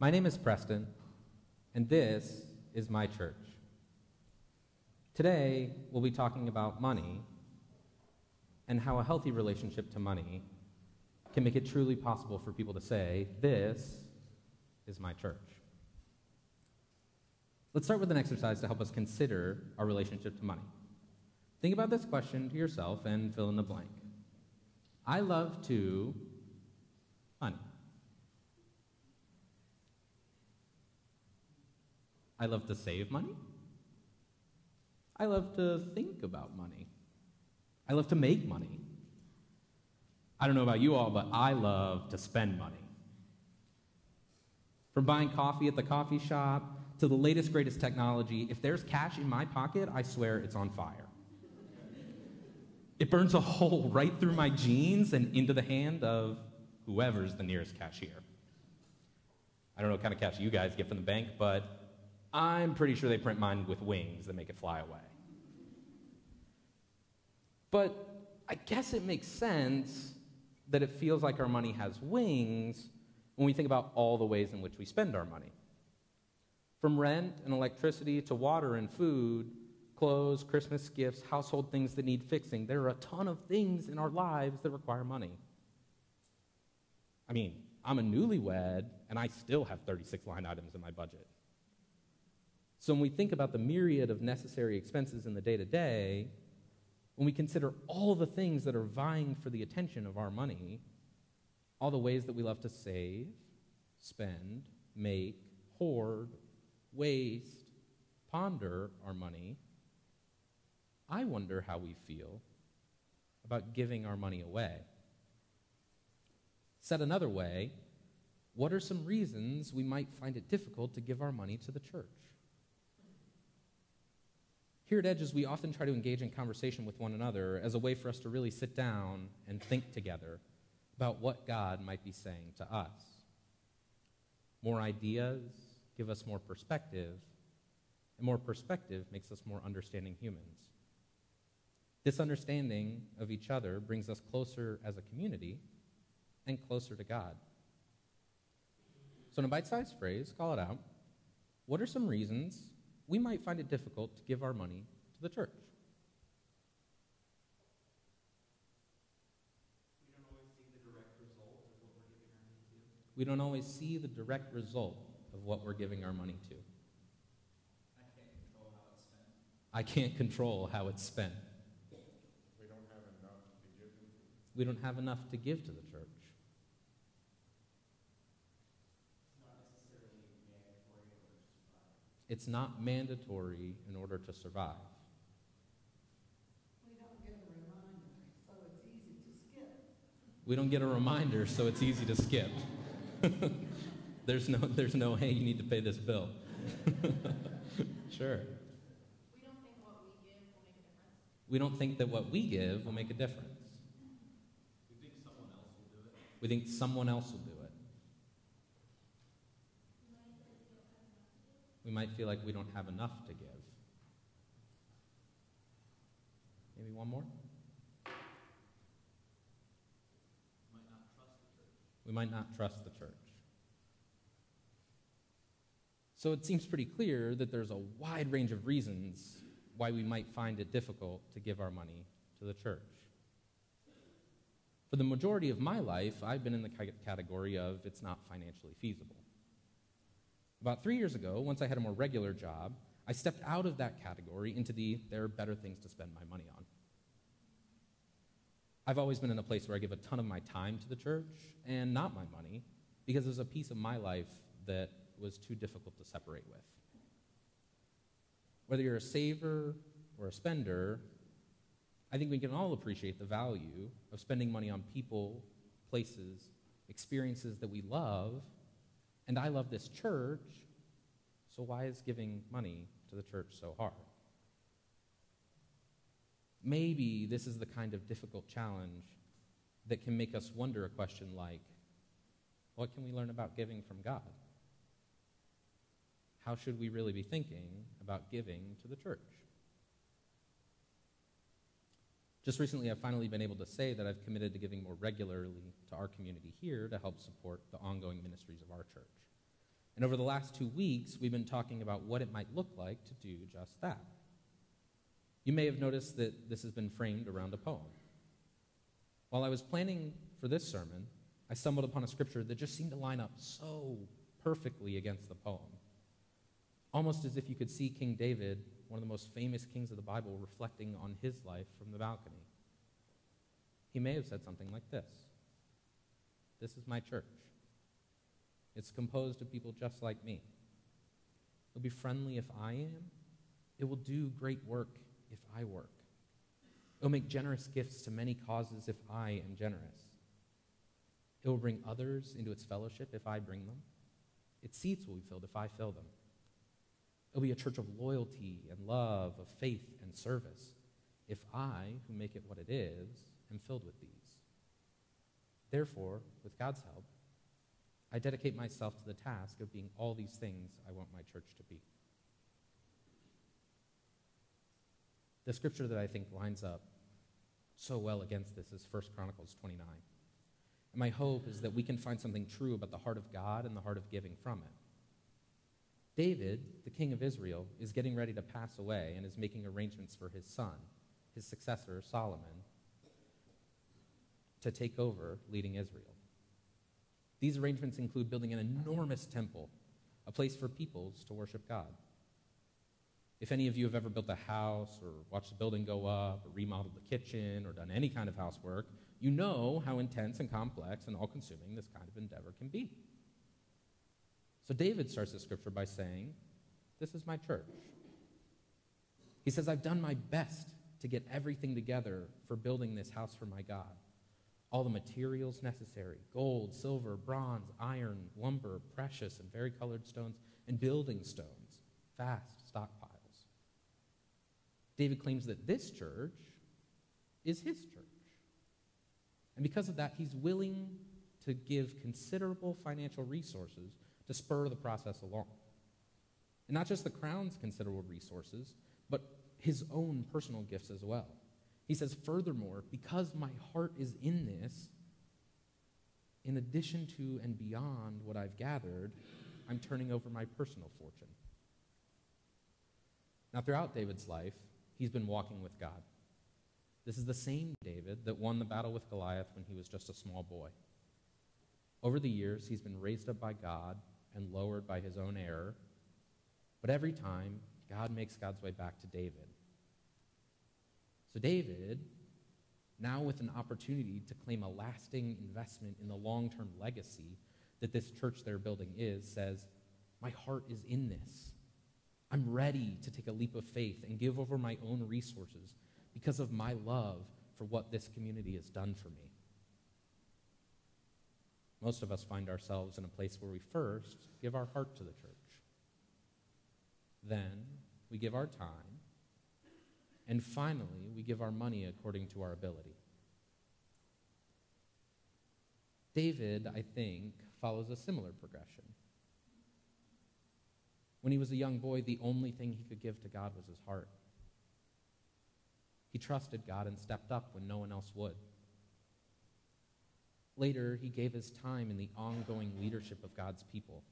My name is Preston, and this is my church. Today, we'll be talking about money and how a healthy relationship to money can make it truly possible for people to say, this is my church. Let's start with an exercise to help us consider our relationship to money. Think about this question to yourself and fill in the blank. I love to money. I love to save money. I love to think about money. I love to make money. I don't know about you all, but I love to spend money. From buying coffee at the coffee shop to the latest, greatest technology, if there's cash in my pocket, I swear it's on fire. It burns a hole right through my jeans and into the hand of whoever's the nearest cashier. I don't know what kind of cash you guys get from the bank, but I'm pretty sure they print mine with wings that make it fly away. But I guess it makes sense that it feels like our money has wings when we think about all the ways in which we spend our money. From rent and electricity to water and food, clothes, Christmas gifts, household things that need fixing, there are a ton of things in our lives that require money. I mean, I'm a newlywed, and I still have 36 line items in my budget. So when we think about the myriad of necessary expenses in the day-to-day, when we consider all the things that are vying for the attention of our money, all the ways that we love to save, spend, make, hoard, waste, ponder our money, I wonder how we feel about giving our money away. Said another way, what are some reasons we might find it difficult to give our money to the church? Here at Edges, we often try to engage in conversation with one another as a way for us to really sit down and think together about what God might be saying to us. More ideas give us more perspective, and more perspective makes us more understanding humans. This understanding of each other brings us closer as a community and closer to God. So in a bite-sized phrase, call it out. What are some reasons we might find it difficult to give our money to the church? We don't always see the direct result of what we're giving our money to. I can't control how it's spent. We don't have enough to give to the church. It's not mandatory in order to survive. We don't get a reminder, so it's easy to skip. We don't get a reminder, so it's easy to skip. There's no, hey, you need to pay this bill. Sure. We don't think what we give will make a difference. We don't think that what we give will make a difference. We think someone else will do it. We might feel like we don't have enough to give. Maybe one more? We might not trust the church. So it seems pretty clear that there's a wide range of reasons why we might find it difficult to give our money to the church. For the majority of my life, I've been in the category of it's not financially feasible. About 3 years ago, once I had a more regular job, I stepped out of that category into there are better things to spend my money on. I've always been in a place where I give a ton of my time to the church and not my money because there's a piece of my life that was too difficult to separate with. Whether you're a saver or a spender, I think we can all appreciate the value of spending money on people, places, experiences that we love. And I love this church, so why is giving money to the church so hard? Maybe this is the kind of difficult challenge that can make us wonder a question like, what can we learn about giving from God? How should we really be thinking about giving to the church? Just recently, I've finally been able to say that I've committed to giving more regularly to our community here to help support the ongoing ministries of our church. And over the last 2 weeks, we've been talking about what it might look like to do just that. You may have noticed that this has been framed around a poem. While I was planning for this sermon, I stumbled upon a scripture that just seemed to line up so perfectly against the poem. Almost as if you could see King David, one of the most famous kings of the Bible, reflecting on his life from the balcony. He may have said something like this: "This is my church. It's composed of people just like me. It'll be friendly if I am. It will do great work if I work. It will make generous gifts to many causes if I am generous. It will bring others into its fellowship if I bring them. Its seats will be filled if I fill them. It will be a church of loyalty and love, of faith and service, if I, who make it what it is, am filled with these. Therefore, with God's help, I dedicate myself to the task of being all these things I want my church to be." The scripture that I think lines up so well against this is 1 Chronicles 29. And my hope is that we can find something true about the heart of God and the heart of giving from it. David, the king of Israel, is getting ready to pass away and is making arrangements for his son, his successor, Solomon, to take over leading Israel. These arrangements include building an enormous temple, a place for peoples to worship God. If any of you have ever built a house or watched a building go up or remodeled the kitchen or done any kind of housework, you know how intense and complex and all-consuming this kind of endeavor can be. So David starts the scripture by saying, "This is my church." He says, "I've done my best to get everything together for building this house for my God. All the materials necessary: gold, silver, bronze, iron, lumber, precious and varicolored stones, and building stones, vast stockpiles." David claims that this church is his church. And because of that, he's willing to give considerable financial resources to spur the process along. And not just the crown's considerable resources, but his own personal gifts as well. He says, "Furthermore, because my heart is in this, in addition to and beyond what I've gathered, I'm turning over my personal fortune." Now, throughout David's life, he's been walking with God. This is the same David that won the battle with Goliath when he was just a small boy. Over the years, he's been raised up by God and lowered by his own error, but every time, God makes God's way back to David. So David, now with an opportunity to claim a lasting investment in the long-term legacy that this church they're building is, says, "My heart is in this. I'm ready to take a leap of faith and give over my own resources because of my love for what this community has done for me." Most of us find ourselves in a place where we first give our heart to the church. Then we give our time. And finally, we give our money according to our ability. David, I think, follows a similar progression. When he was a young boy, the only thing he could give to God was his heart. He trusted God and stepped up when no one else would. Later, he gave his time in the ongoing leadership of God's people.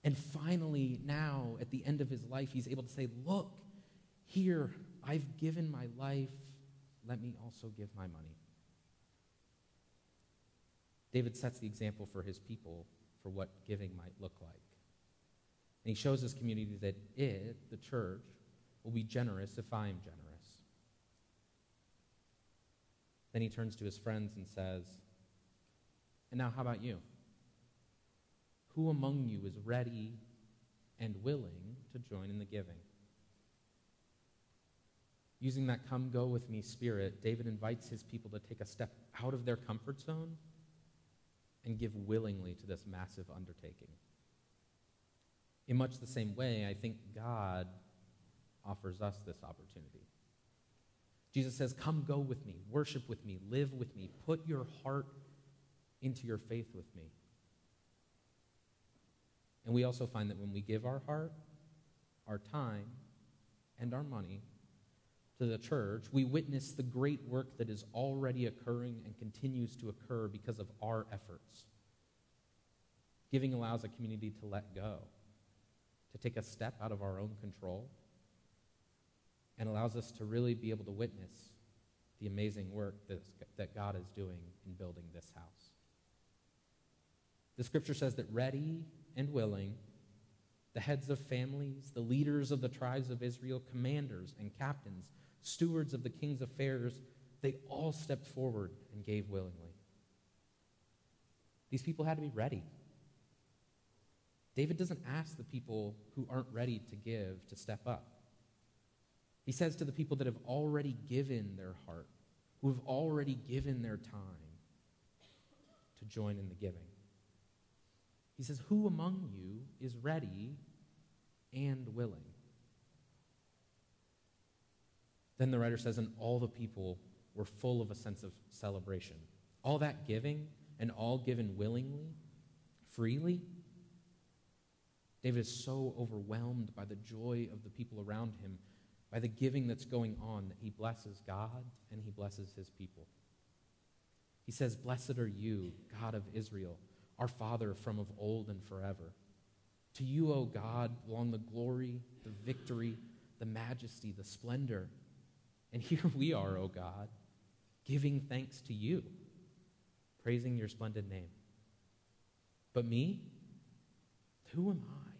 And finally, now, at the end of his life, he's able to say, "Look, here, I've given my life. Let me also give my money." David sets the example for his people for what giving might look like. And he shows his community that the church, will be generous if I am generous. Then he turns to his friends and says, "And now how about you? Who among you is ready and willing to join in the giving?" Using that come go with me spirit, David invites his people to take a step out of their comfort zone and give willingly to this massive undertaking. In much the same way, I think God offers us this opportunity. Jesus says, "Come go with me, worship with me, live with me, put your heart into your faith with me." And we also find that when we give our heart, our time, and our money to the church, we witness the great work that is already occurring and continues to occur because of our efforts. Giving allows a community to let go, to take a step out of our own control, and allows us to really be able to witness the amazing work that God is doing in building this house. The scripture says that ready and willing, the heads of families, the leaders of the tribes of Israel, commanders and captains, stewards of the king's affairs, they all stepped forward and gave willingly. These people had to be ready. David doesn't ask the people who aren't ready to give to step up. He says to the people that have already given their heart, who have already given their time, to join in the giving. He says, who among you is ready and willing? Then the writer says, and all the people were full of a sense of celebration. All that giving, and all given willingly, freely. David is so overwhelmed by the joy of the people around him, by the giving that's going on, that he blesses God and he blesses his people. He says, blessed are you, God of Israel, our Father from of old and forever. To you, O God, belong the glory, the victory, the majesty, the splendor. And here we are, O God, giving thanks to you, praising your splendid name. But me? Who am I?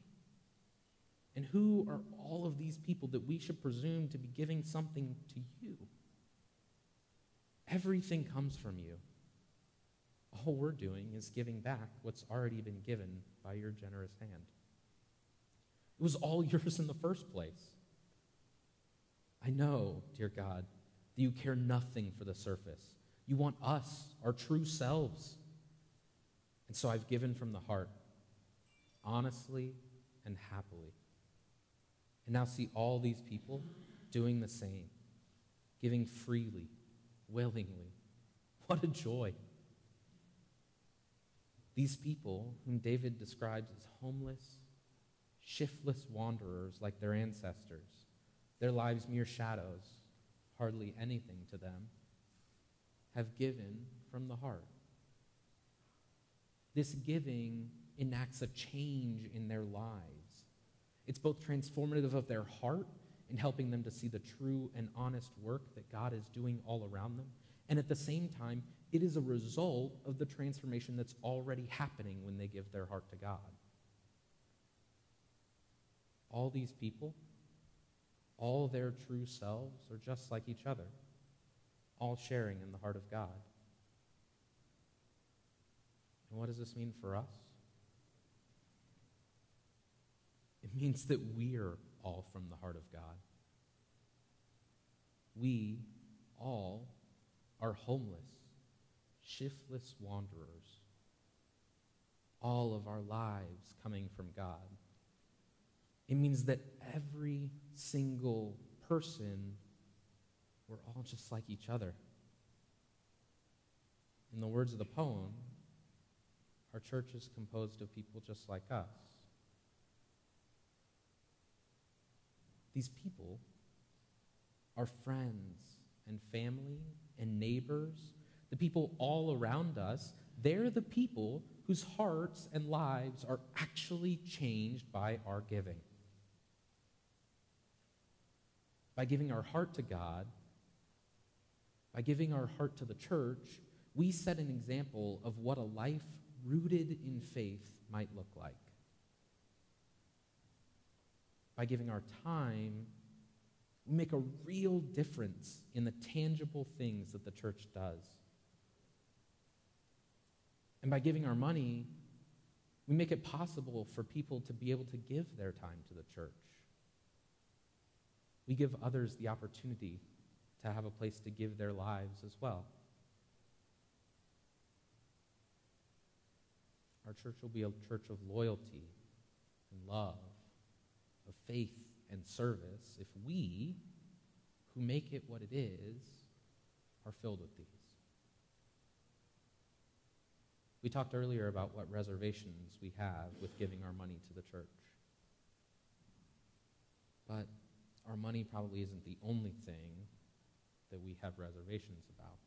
And who are all of these people that we should presume to be giving something to you? Everything comes from you. All we're doing is giving back what's already been given by your generous hand. It was all yours in the first place. I know, dear God, that you care nothing for the surface. You want us, our true selves. And so I've given from the heart, honestly and happily. And now see all these people doing the same, giving freely, willingly. What a joy. These people, whom David describes as homeless, shiftless wanderers like their ancestors, their lives mere shadows, hardly anything to them, have given from the heart. This giving enacts a change in their lives. It's both transformative of their heart in helping them to see the true and honest work that God is doing all around them, and at the same time, it is a result of the transformation that's already happening when they give their heart to God. All these people, all their true selves are just like each other, all sharing in the heart of God. And what does this mean for us? It means that we're all from the heart of God. We all are homeless, shiftless wanderers, all of our lives coming from God. It means that every single person, we're all just like each other. In the words of the poem, our church is composed of people just like us. These people are friends and family and neighbors, the people all around us. They're the people whose hearts and lives are actually changed by our giving. By giving our heart to God, by giving our heart to the church, we set an example of what a life rooted in faith might look like. By giving our time, we make a real difference in the tangible things that the church does. And by giving our money, we make it possible for people to be able to give their time to the church. We give others the opportunity to have a place to give their lives as well. Our church will be a church of loyalty and love, of faith and service, if we, who make it what it is, are filled with these. We talked earlier about what reservations we have with giving our money to the church. But our money probably isn't the only thing that we have reservations about.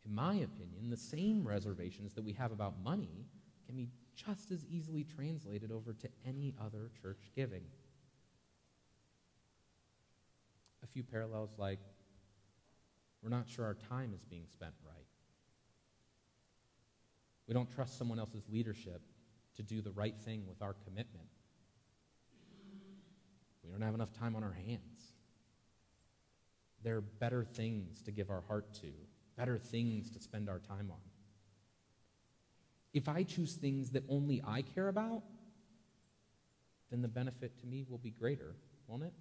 In my opinion, the same reservations that we have about money can be just as easily translated over to any other church giving. A few parallels like, we're not sure our time is being spent right. We don't trust someone else's leadership to do the right thing with our commitment. We don't have enough time on our hands. There are better things to give our heart to, better things to spend our time on. If I choose things that only I care about, then the benefit to me will be greater, won't it?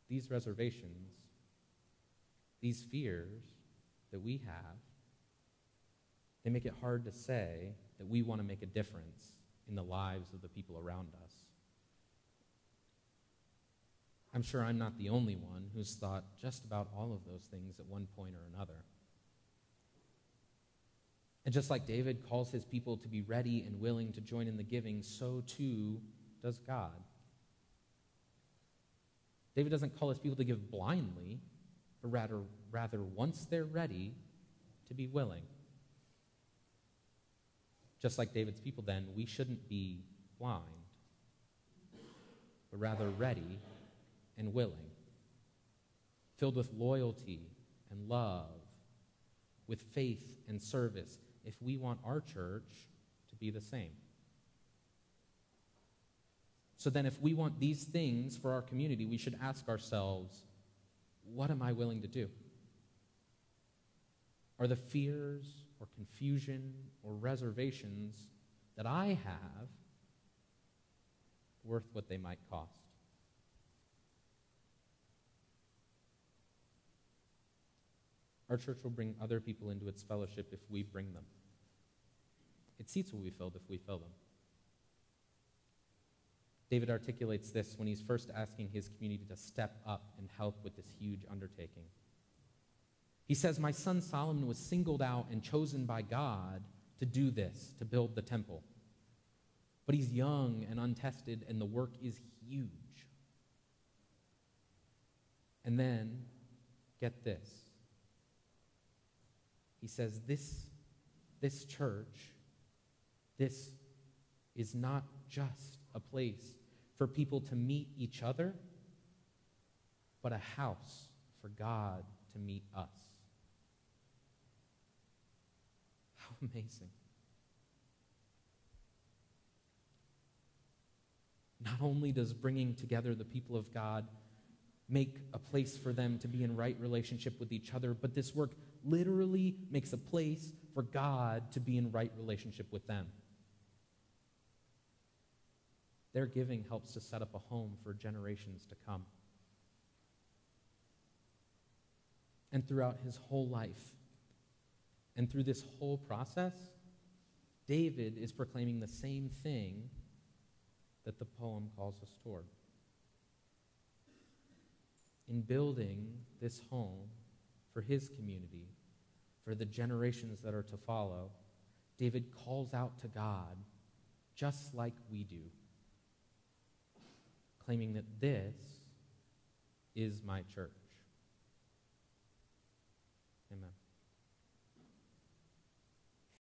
These reservations, these fears that we have, they make it hard to say that we want to make a difference in the lives of the people around us. I'm sure I'm not the only one who's thought just about all of those things at one point or another. And just like David calls his people to be ready and willing to join in the giving, so too does God. David doesn't call his people to give blindly, but rather once they're ready, to be willing. Just like David's people then, we shouldn't be blind, but rather ready and willing, filled with loyalty and love, with faith and service, if we want our church to be the same. So then if we want these things for our community, we should ask ourselves, what am I willing to do? Are the fears or confusion or reservations that I have worth what they might cost? Our church will bring other people into its fellowship if we bring them. Its seats will be filled if we fill them. David articulates this when he's first asking his community to step up and help with this huge undertaking. He says, "My son Solomon was singled out and chosen by God to do this, to build the temple. But he's young and untested, and the work is huge." And then, get this. He says, this church, this is not just a place for people to meet each other, but a house for God to meet us. How amazing. Not only does bringing together the people of God make a place for them to be in right relationship with each other, but this work literally makes a place for God to be in right relationship with them. Their giving helps to set up a home for generations to come. And throughout his whole life, and through this whole process, David is proclaiming the same thing that the poem calls us toward. In building this home for his community, for the generations that are to follow, David calls out to God just like we do, claiming that this is my church. Amen.